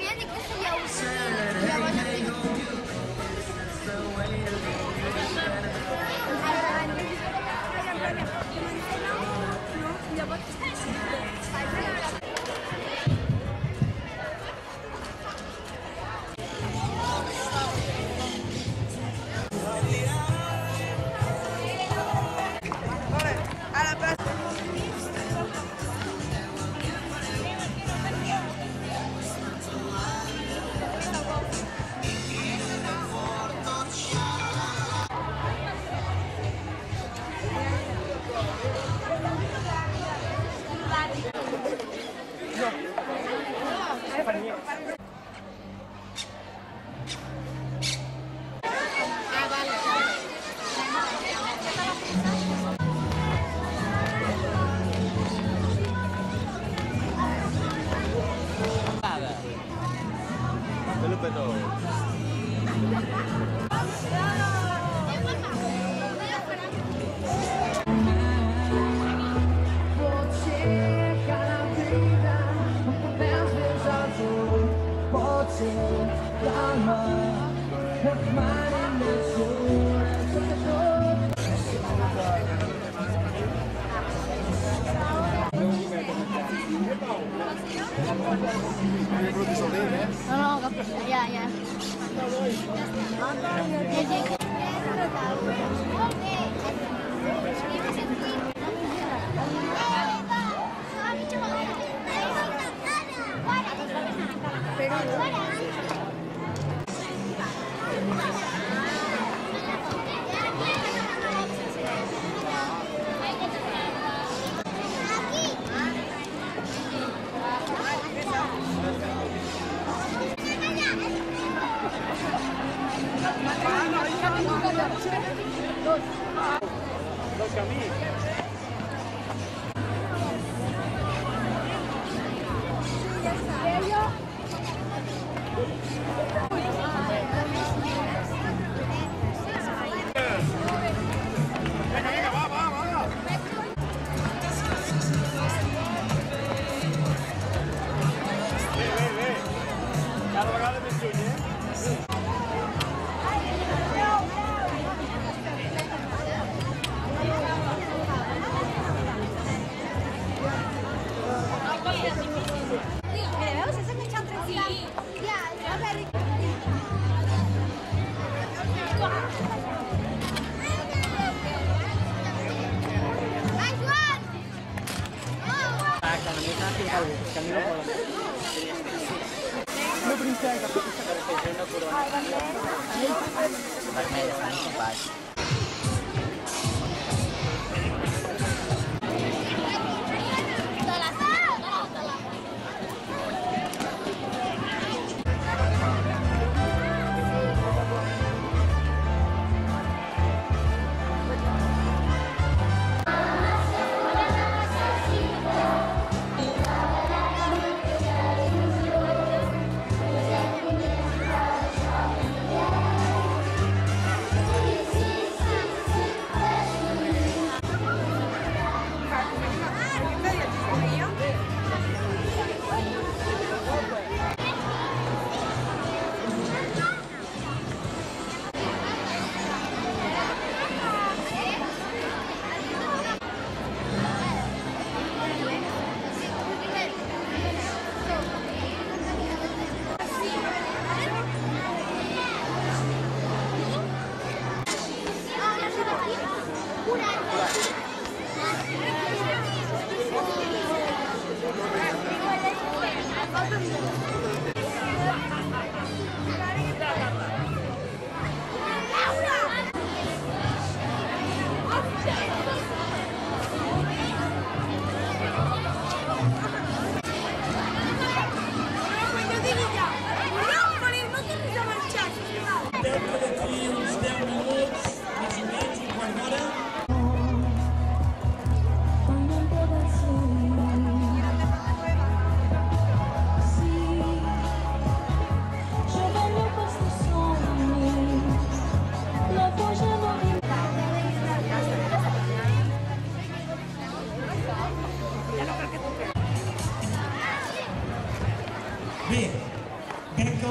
havia dit que seria útil. Llavors...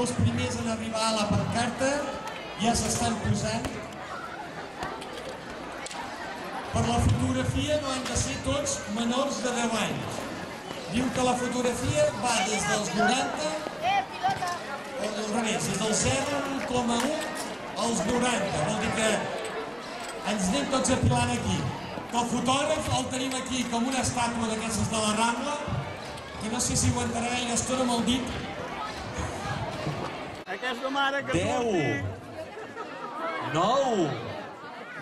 els primers en arribar a la pancarta, ja s'estan posant. Per la fotografia no han de ser tots menors de 10 anys. Diu que la fotografia va des dels 90, o al revés, des del 0,1 als 90. Vol dir que ens anem tots apilant aquí. El fotògraf el tenim aquí com una estàtua d'aquestes de la Rambla, que no sé si aguantarà gaire estona amb el dit. Aquesta mare que 10, 9,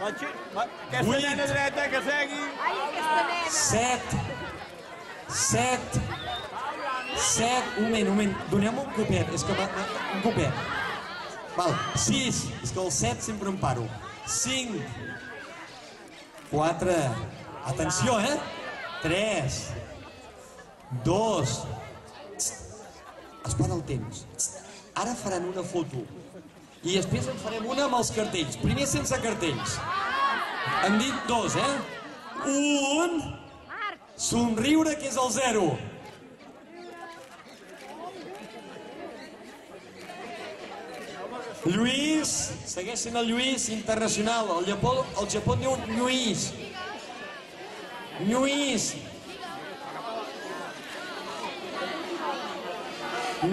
aquesta nena dreta que segui. 7, 7, un moment, doneu-me un copet, és que un copet. Val, 6, és que el 7 sempre em paro. 5, 4, atenció, 3, 2, es para el temps. Ara faran una foto i després en farem una amb els cartells. Primer sense cartells. Hem dit 2, 1, somriure, que és el 0. Lluís, segueixen el Lluís, internacional. El Japó en diu Lluís. Lluís.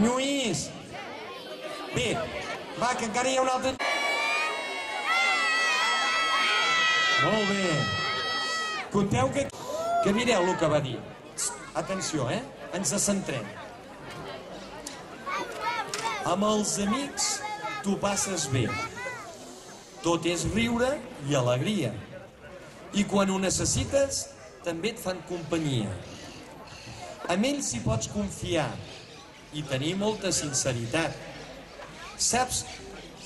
Lluís. Bé, va, que encara hi ha un altre... Molt bé. Conteu que mireu el que va dir. Atenció, ens centrem. Amb els amics t'ho passes bé. Tot és riure i alegria. I quan ho necessites, també et fan companyia. Amb ells hi pots confiar i tenir molta sinceritat. Saps,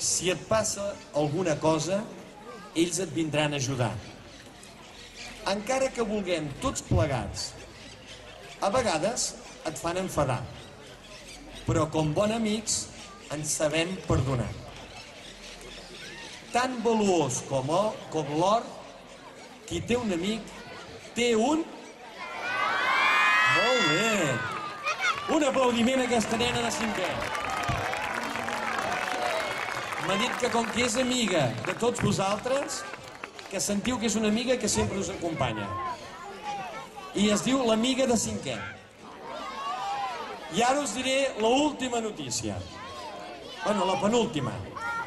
si et passa alguna cosa, ells et vindran a ajudar. Encara que vulguem tots plegats, a vegades et fan enfadar. Però com bons amics ens sabem perdonar. Tan valuós com l'or, qui té un amic, té un... Molt bé! Un aplaudiment a aquesta nena de 5è. M'ha dit que com que és amiga de tots vosaltres, que sentiu que és una amiga que sempre us acompanya. I es diu l'amiga de 5è. I ara us diré l'última notícia. Bueno, la penúltima.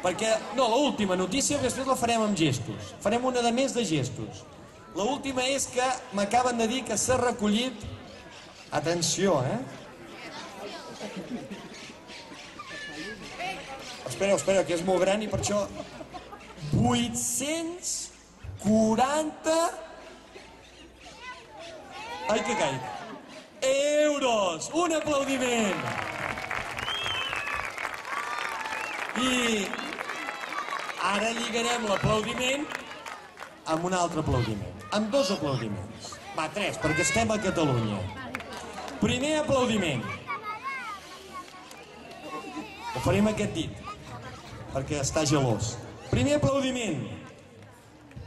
Perquè, no, l'última notícia després la farem amb gestos. Farem una de més de gestos. L'última és que m'acaben de dir que s'ha recollit... Atenció, Espera, que és molt gran i per això... 840... Ai, que caic. Euros! Un aplaudiment! I ara lligarem l'aplaudiment amb un altre aplaudiment. Amb 2 aplaudiments. Va, 3, perquè estem a Catalunya. Primer aplaudiment. Ho farem aquest dit, perquè està gelós. Primer aplaudiment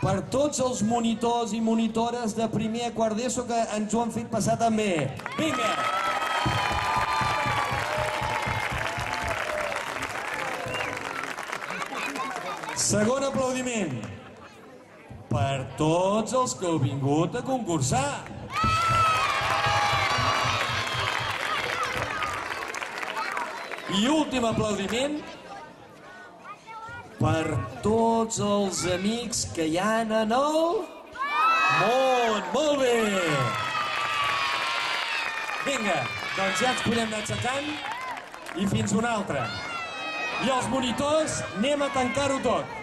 per tots els monitors i monitores de primer a quart d'ESO que ens ho han fet passar també. Vinga! Segon aplaudiment per tots els que heu vingut a concursar. I últim aplaudiment per tots els amics que hi ha en el món. Molt bé! Vinga, doncs ja ens podem anar aixecant i fins una altra. I els monitors, anem a tancar-ho tot.